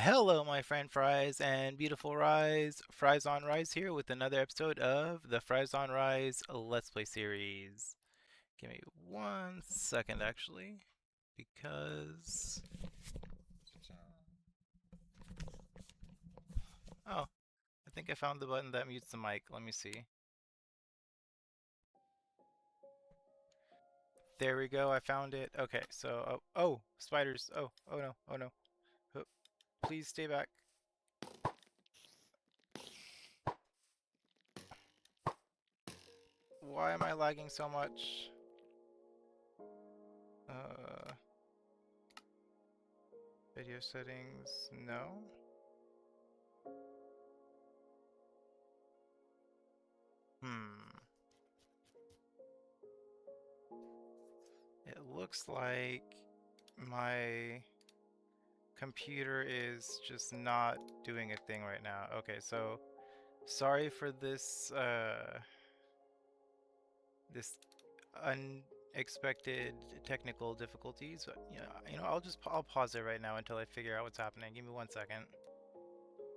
Hello, my friend Fries and beautiful Ryes. Fries on Ryes here with another episode of the Fries on Ryes Let's Play series. Give me 1 second, actually, because. Oh, I think I found the button that mutes the mic. Let me see. There we go. I found it. Okay, so. Oh, spiders. Oh no. Oh no. Oh, please stay back. Why am I lagging so much? Uh, Video settings. No. Hmm. It looks like my computer is just not doing a thing right now. Okay, so sorry for this unexpected technical difficulties, but I'll pause it right now until I figure out what's happening. Give me 1 second.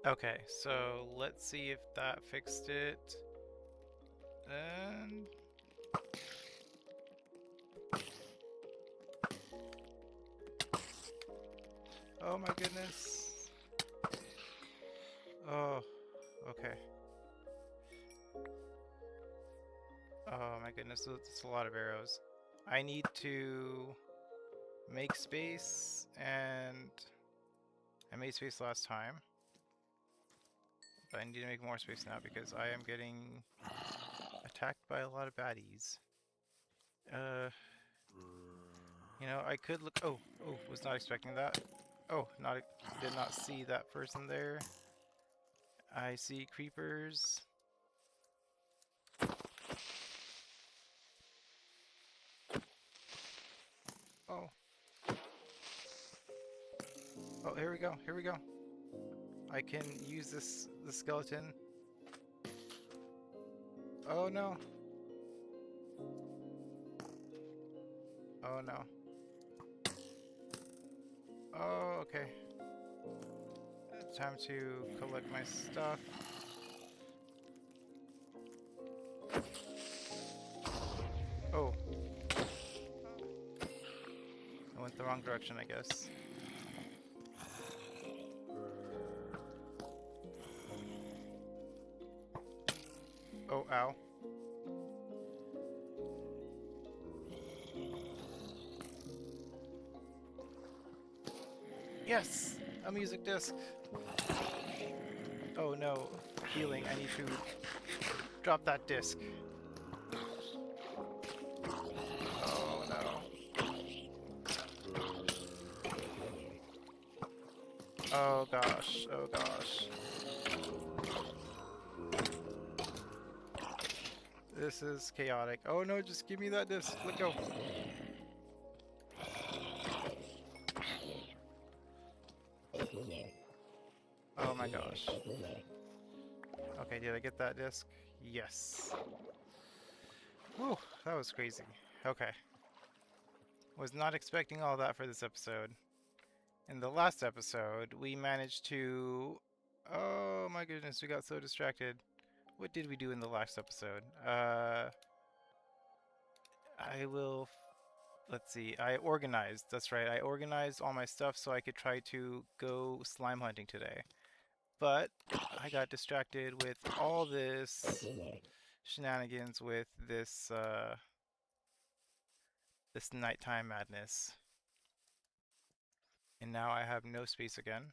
Okay, so let's see if that fixed it. And oh my goodness. Oh, okay. Oh my goodness, that's a lot of arrows. I need to make space, and I made space last time. But I need to make more space now because I am getting attacked by a lot of baddies. Uh, I could look. Oh, was not expecting that. Oh, did not see that person there. I see creepers. Oh, oh, here we go. Here we go. I can use the skeleton. Oh no. Oh no. Oh, okay. Time to collect my stuff. Oh, I went the wrong direction, I guess. Oh, ow. Yes! A music disc! Oh no. Healing. I need to drop that disc. Oh no. Oh gosh. Oh gosh. This is chaotic. Oh no, just give me that disc. Let go. Oh my gosh. Okay, did I get that disc? Yes. Whew, that was crazy. Okay. Was not expecting all that for this episode. In the last episode, we managed to... Oh my goodness, we got so distracted. What did we do in the last episode? I will... Let's see. I organized. That's right. I organized all my stuff so I could try to go slime hunting today. But I got distracted with all this shenanigans with this nighttime madness. And now I have no space again.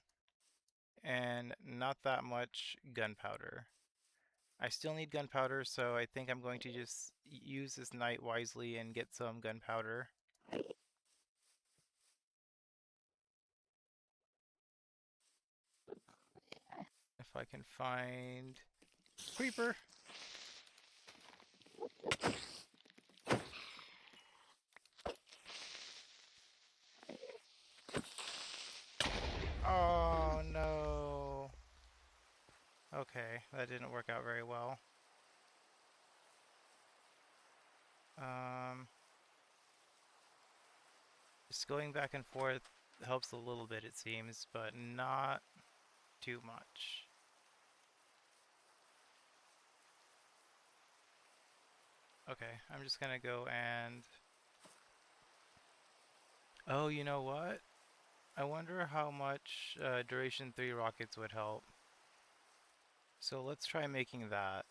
And not that much gunpowder. I still need gunpowder, so I think I'm going to just use this night wisely and get some gunpowder. If I can find... Creeper! Oh no! Okay, that didn't work out very well. Um, just going back and forth helps a little bit, it seems, but not too much. Okay, I'm just gonna go and... Oh, you know what? I wonder how much duration 3 rockets would help. So let's try making that,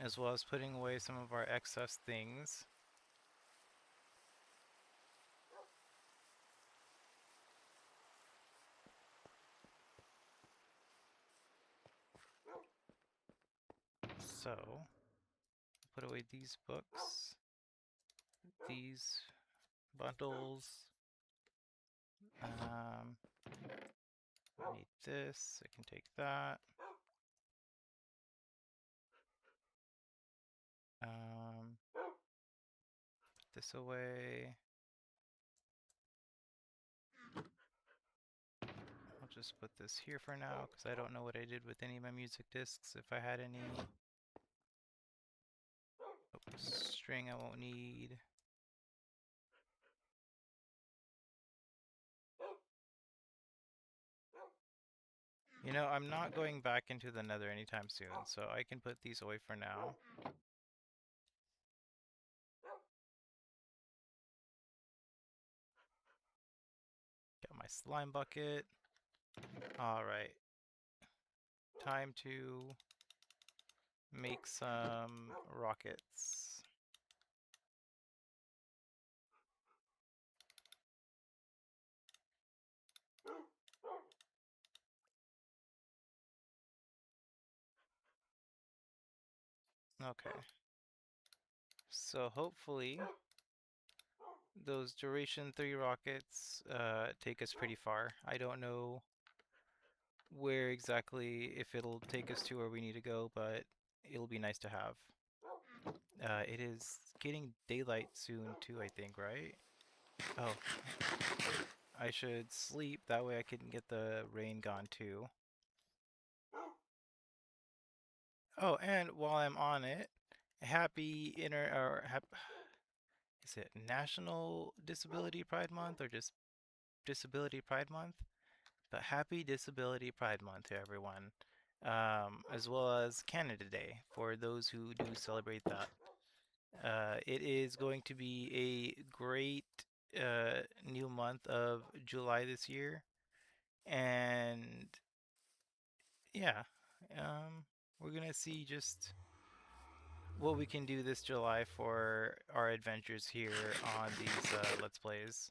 as well as putting away some of our excess things. So, put away these books, these bundles. I need this, I can take that. Put this away. I'll just put this here for now, because I don't know what I did with any of my music discs, if I had any. Oh, string I won't need. You know, I'm not going back into the nether anytime soon, so I can put these away for now. Got my slime bucket. Alright. Time to make some rockets. Okay. So hopefully those duration 3 rockets take us pretty far. I don't know where exactly, if it'll take us to where we need to go, but it'll be nice to have. It is getting daylight soon too, I think, right? Oh, I should sleep, that way I can get the rain gone too. Oh, and while I'm on it, happy is it National Disability Pride Month or just Disability Pride Month? But happy Disability Pride Month to everyone, as well as Canada Day for those who do celebrate that. It is going to be a great new month of July this year, and yeah, we're gonna see just what we can do this July for our adventures here on these Let's Plays.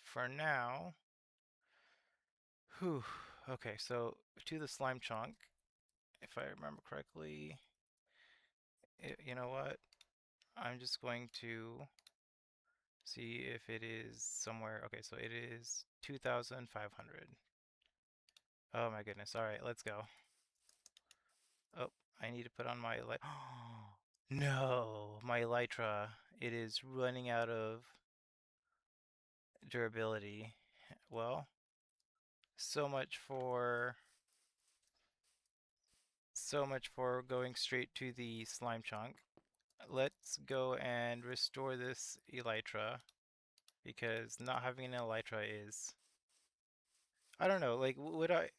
For now, whew, okay, so to the slime chunk, if I remember correctly, you know what? I'm just going to see if it is somewhere. Okay, so it is 2,500. Oh my goodness. All right, let's go. Oh, I need to put on my light. No, my elytra. It is running out of durability. Well, so much for going straight to the slime chunk. Let's go and restore this elytra, because not having an elytra is, I don't know, like would I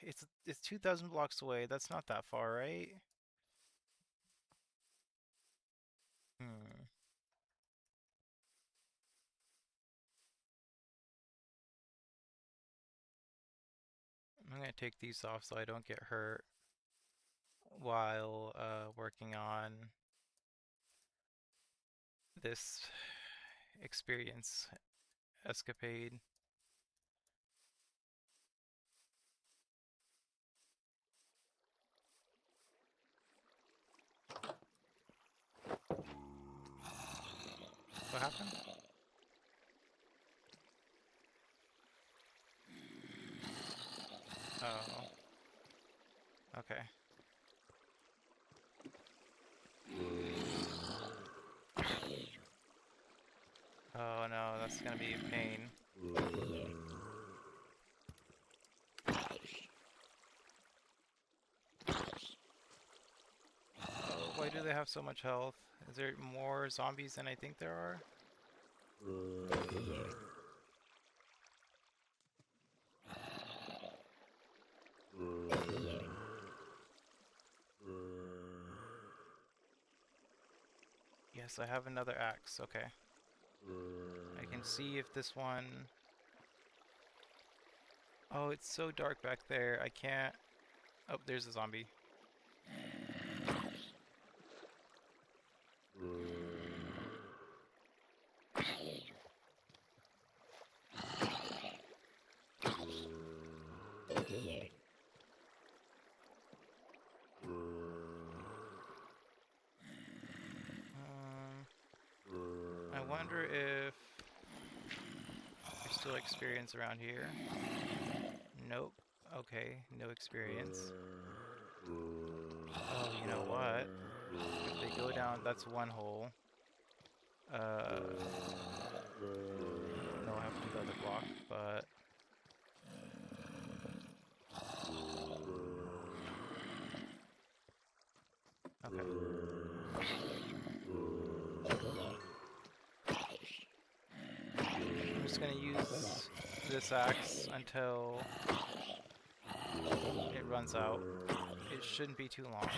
it's 2,000 blocks away. That's not that far, right? Hmm. I'm gonna take these off so I don't get hurt while working on this experience escapade. What happened? Oh, okay. Oh no, that's gonna be a pain. Oh, why do they have so much health? Is there more zombies than I think there are? Yes, I have another axe. Okay. I can see if this one... Oh, it's so dark back there. I can't... Oh, there's a zombie. I wonder if there's still experience around here. Nope. Okay, no experience. Oh, you know what? If they go down, that's one hole. No, I have to do the other block, but... Okay. I'm just gonna use this axe until it runs out. It shouldn't be too long.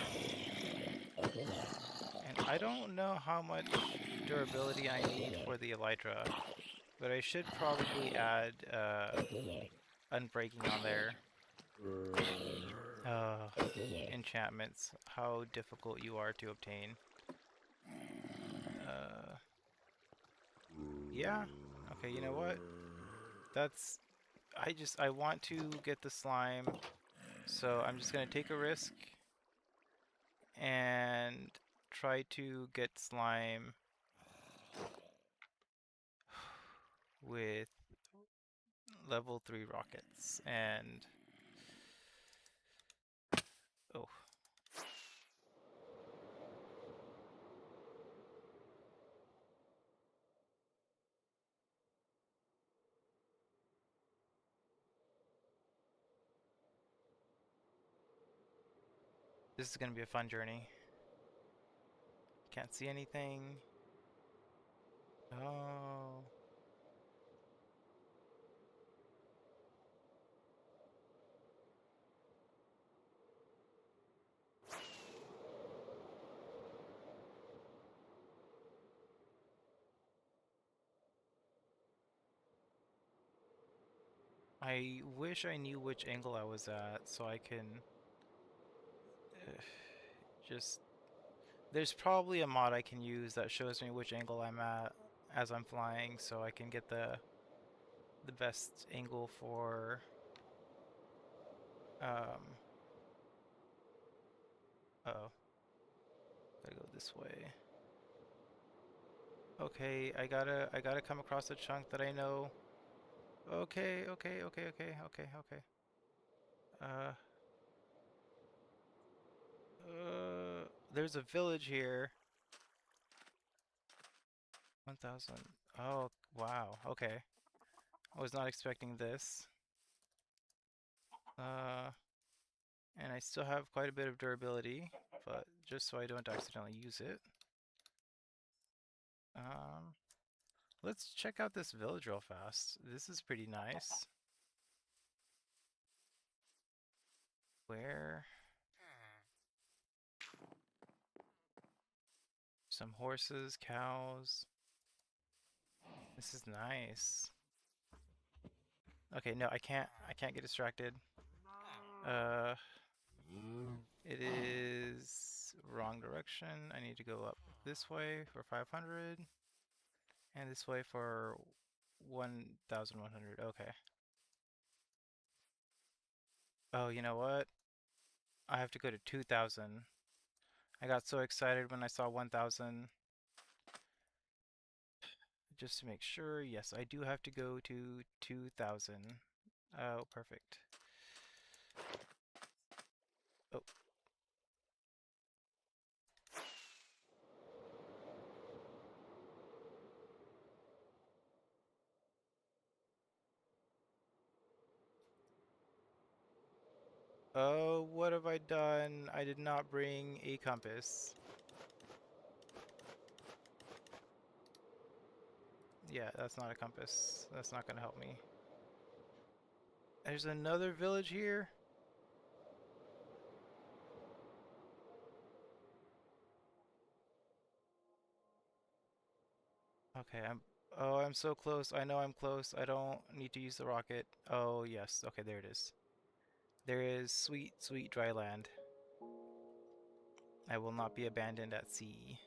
And I don't know how much durability I need for the elytra, but I should probably add unbreaking on there. Enchantments, how difficult you are to obtain. Yeah. Okay, you know what? That's... I want to get the slime, so I'm just gonna take a risk and try to get slime with level 3 rockets. And... Oh. This is gonna be a fun journey. Can't see anything. Oh. I wish I knew which angle I was at so I can just... There's probably a mod I can use that shows me which angle I'm at as I'm flying so I can get the best angle for uh-oh. Gotta go this way. Okay, I gotta come across a chunk that I know. Okay. Uh there's a village here. 1,000. Oh, wow. Okay. I was not expecting this. And I still have quite a bit of durability, but just so I don't accidentally use it. Let's check out this village real fast. This is pretty nice. Where? Some horses, cows. This is nice. Okay, no, I can't get distracted. It is wrong direction. I need to go up this way for 500 and this way for 1,100. Okay. Oh, you know what? I have to go to 2,000. I got so excited when I saw 1,000. Just to make sure, yes, I do have to go to 2,000. Oh, perfect. Oh. Oh, what have I done? I did not bring a compass. Yeah, that's not a compass. That's not gonna help me. There's another village here? Okay, I'm so close. I know I'm close. I don't need to use the rocket. Oh, yes. Okay, there it is. There is sweet, sweet dry land. I will not be abandoned at sea.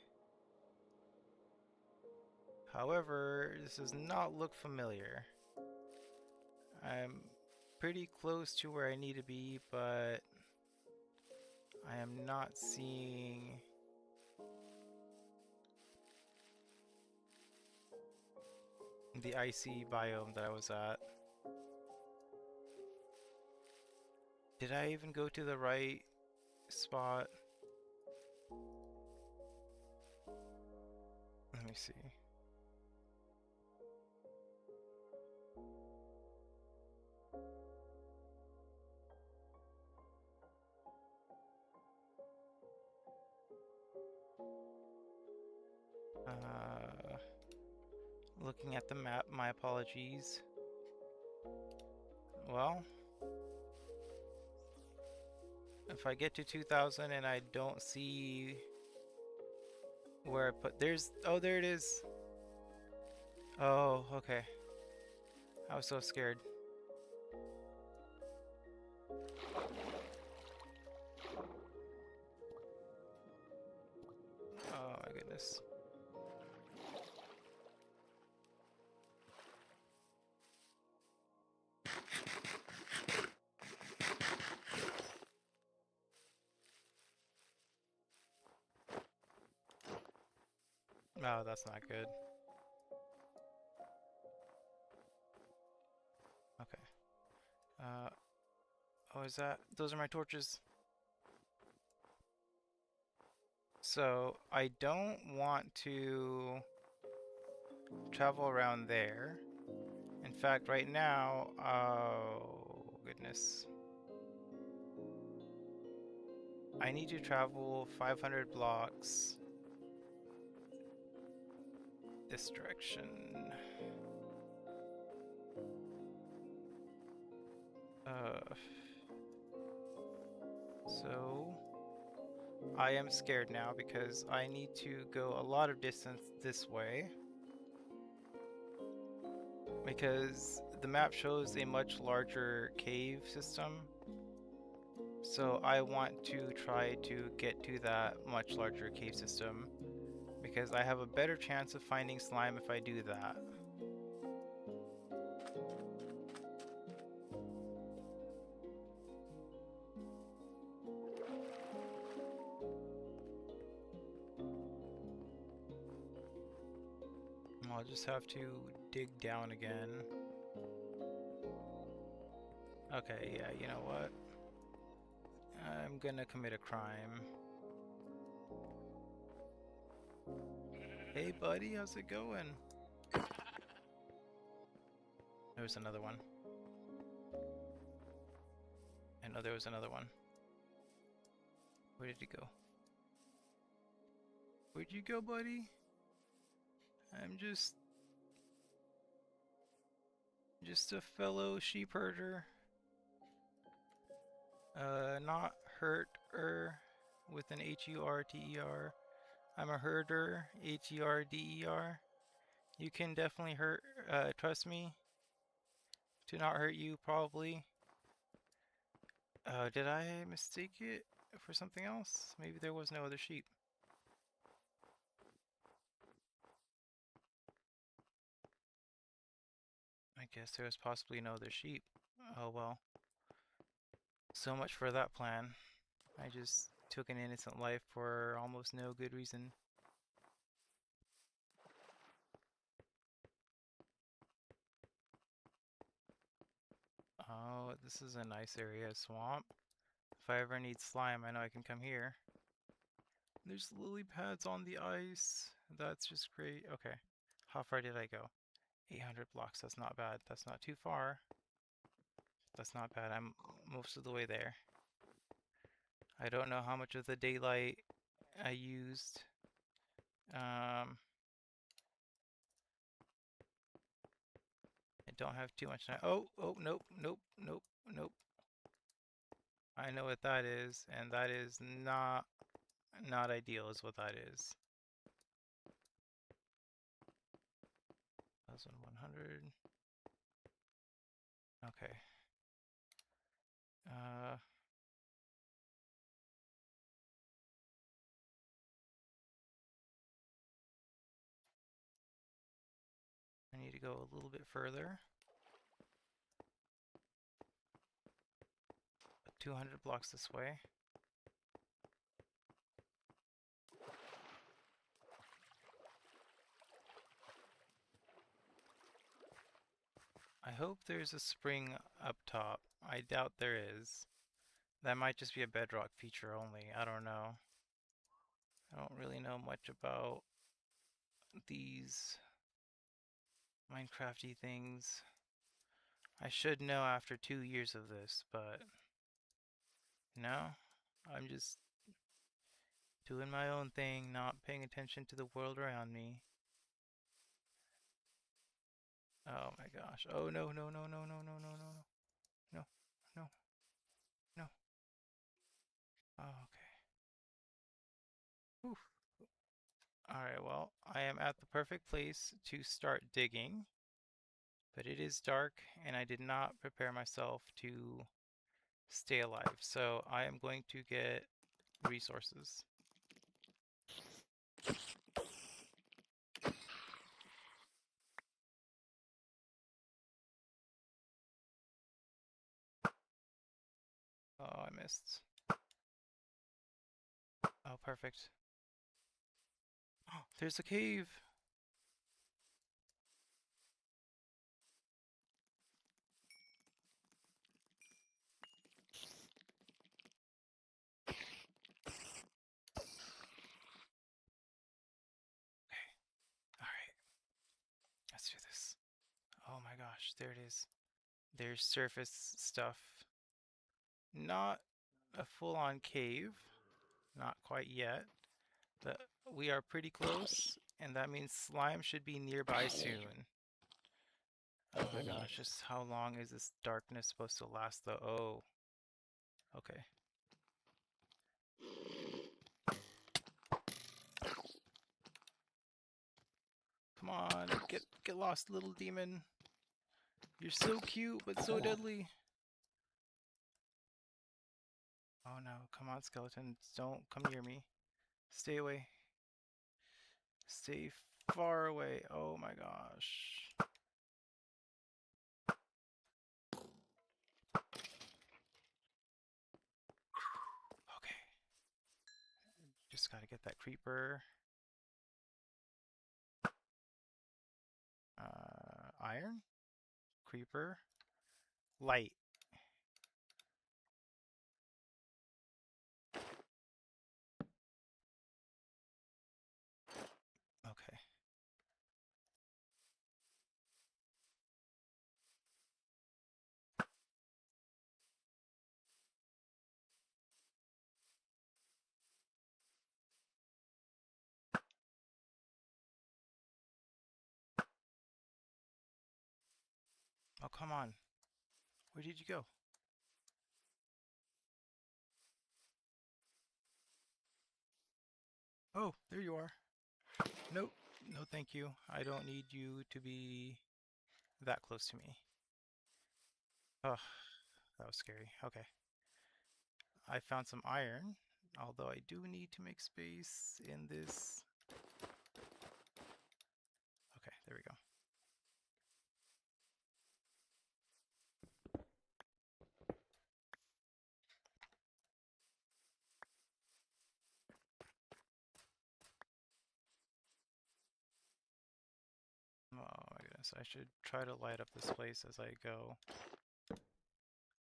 However, this does not look familiar. I'm pretty close to where I need to be, but I am not seeing the icy biome that I was at. Did I even go to the right spot? Let me see. Uh, Looking at the map, my apologies. Well, if I get to 2000 and I don't see where I put, oh, there it is. Oh, okay. I was so scared. Oh my goodness. Oh, that's not good. Okay. Uh, oh, is that? Those are my torches. So, I don't want to travel around there. In fact, right now, oh goodness. I need to travel 500 blocks this direction. Uh, so I am scared now because I need to go a lot of distance this way because the map shows a much larger cave system. So I want to try to get to that much larger cave system because I have a better chance of finding slime if I do that. I'll just have to dig down again. Okay, yeah, you know what? I'm gonna commit a crime. Hey buddy, how's it going? There's another one. I know there was another one. Where did he go? Where'd you go, buddy? I'm just a fellow sheep herder. Not hurt-er with an H-U-R-T-E-R. I'm a herder, H-E-R-D-E-R. You can definitely trust me to not hurt you, probably. Did I mistake it for something else? Maybe there was no other sheep. I guess there was possibly no other sheep. Oh well. So much for that plan. I just took an innocent life for almost no good reason. Oh, this is a nice area, swamp. If I ever need slime, I know I can come here. There's lily pads on the ice. That's just great. Okay. How far did I go? 800 blocks. That's not bad. That's not too far. That's not bad. I'm most of the way there. I don't know how much of the daylight I used. I don't have too much time. Oh, nope, nope, nope, nope. I know what that is, and that is not ideal is what that is. 1,100. Okay. I need to go a little bit further. 200 blocks this way. I hope there's a spring up top. I doubt there is. That might just be a bedrock feature only. I don't know. I don't really know much about these Minecrafty things. I should know after 2 years of this, but no. I'm just doing my own thing, not paying attention to the world around me. Oh my gosh. Oh no, no, no, no, no, no, no, no, no. No, no, no. Oh, okay. Oof. Alright, well, I am at the perfect place to start digging, but it is dark and I did not prepare myself to stay alive, so I am going to get resources. Oh, I missed. Oh, perfect. Oh, there's a cave! Okay, alright. Let's do this. Oh my gosh, there it is. There's surface stuff. Not a full-on cave. Not quite yet. But we are pretty close, and that means slime should be nearby soon. Oh my gosh, just how long is this darkness supposed to last though? Oh. Okay. Come on, get lost, little demon. You're so cute, but so deadly. Oh no, come on, skeletons. Don't come near me. Stay away. Stay far away. Oh my gosh. Okay. Just gotta get that creeper. Iron? Creeper? Light. Okay. Oh, come on. Where did you go? Oh, there you are. Nope. No, thank you. I don't need you to be that close to me. Oh, that was scary. Okay. I found some iron, although I do need to make space in this. Okay, there we go. Oh my goodness, I should try to light up this place as I go.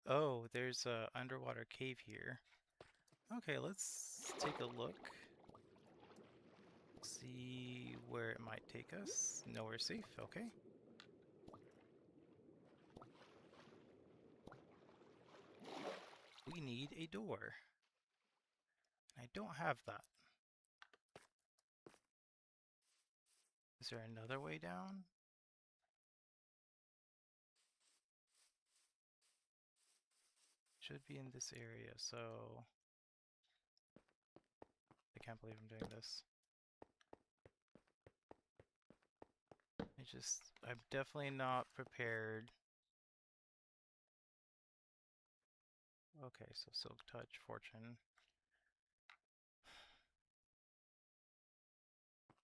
Oh, there's a underwater cave here. Okay, let's take a look. See where it might take us. Nowhere safe, okay. We need a door. I don't have that. Is there another way down? Should be in this area, so I can't believe I'm doing this. I'm definitely not prepared. Okay, so Silk Touch, Fortune.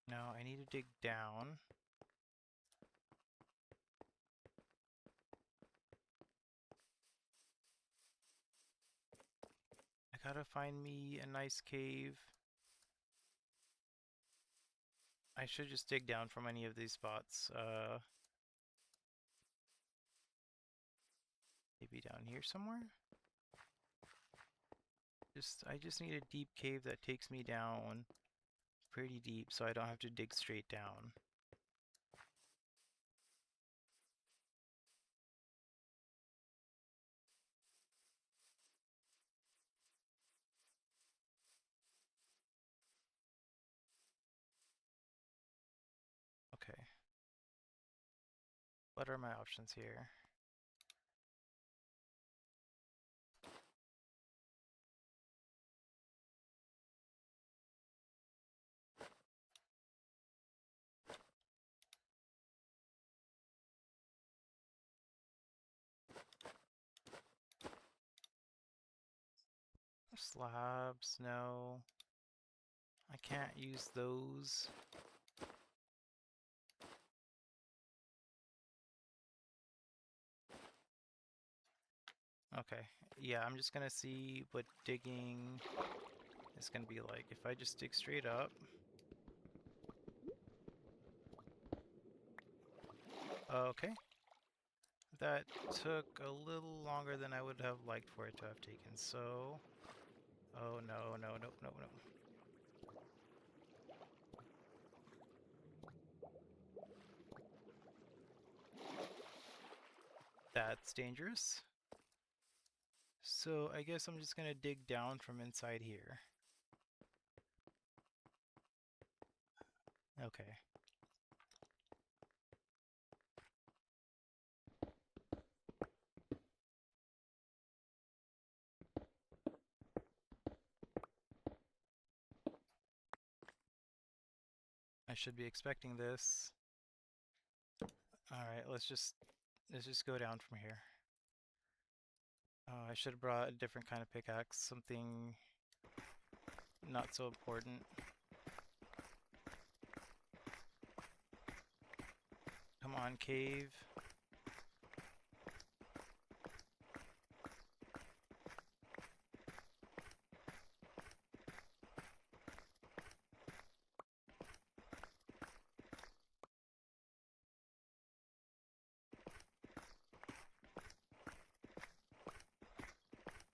No, I need to dig down. I gotta find me a nice cave. I should just dig down from any of these spots. Maybe down here somewhere? I just need a deep cave that takes me down pretty deep so I don't have to dig straight down. Okay. What are my options here? Slabs, no. I can't use those. Okay, yeah, I'm just gonna see what digging is gonna be like. If I just dig straight up. Okay. That took a little longer than I would have liked for it to have taken, so... Oh no, no, no, no, no. That's dangerous. So I guess I'm just gonna dig down from inside here. Okay. I should be expecting this. Alright, let's just go down from here. Oh, I should have brought a different kind of pickaxe, something not so important. Come on, cave.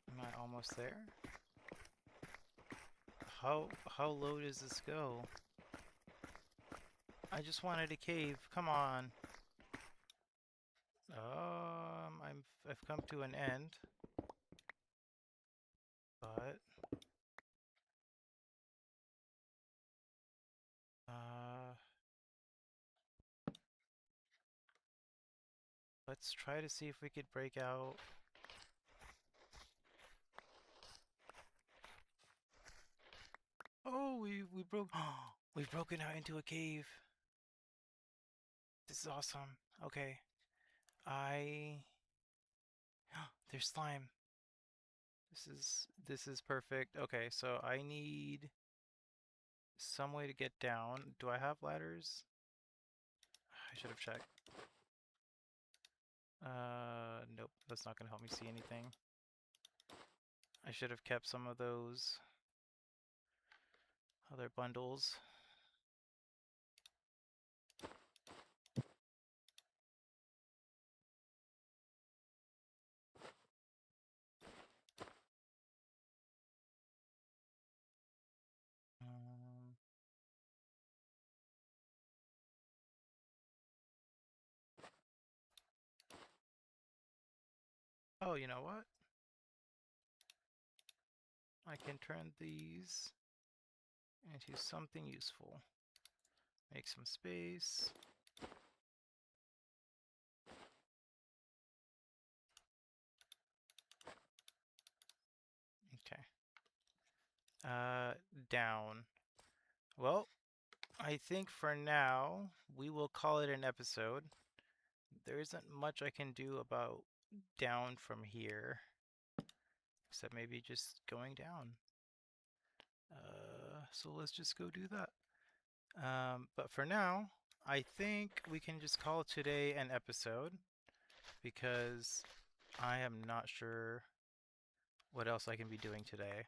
Am I almost there? How low does this go? I just wanted a cave. Come on. I've come to an end. But let's try to see if we could break out. Oh, we broke. We've broken out into a cave. This is awesome. Okay, there's slime. This is perfect. Okay, so I need some way to get down. Do I have ladders? I should have checked. Nope, that's not gonna help me see anything. I should have kept some of those other bundles. Um, oh, you know what? I can turn these into something useful. Make some space. Okay. Down. Well, I think for now, we will call it an episode. There isn't much I can do about down from here, except maybe just going down. So let's just go do that. But for now, I think we can just call today an episode because I am not sure what else I can be doing today.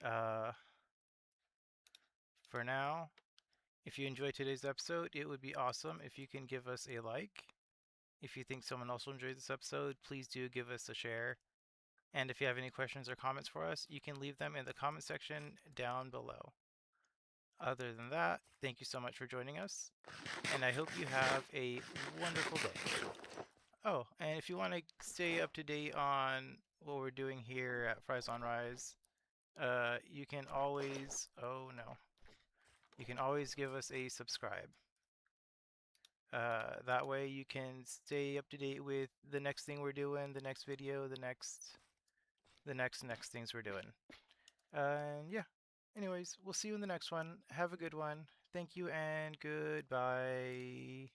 Uh, for now, if you enjoyed today's episode, it would be awesome if you can give us a like. If you think someone else will enjoy this episode, please do give us a share. And if you have any questions or comments for us, you can leave them in the comment section down below. Other than that, thank you so much for joining us, and I hope you have a wonderful day. Oh, and if you want to stay up to date on what we're doing here at Fries on Ryes, you can always, oh no, you can always give us a subscribe. That way you can stay up to date with the next thing we're doing, the next video, the next things we're doing. And yeah, anyways, we'll see you in the next one. Have a good one. Thank you and goodbye.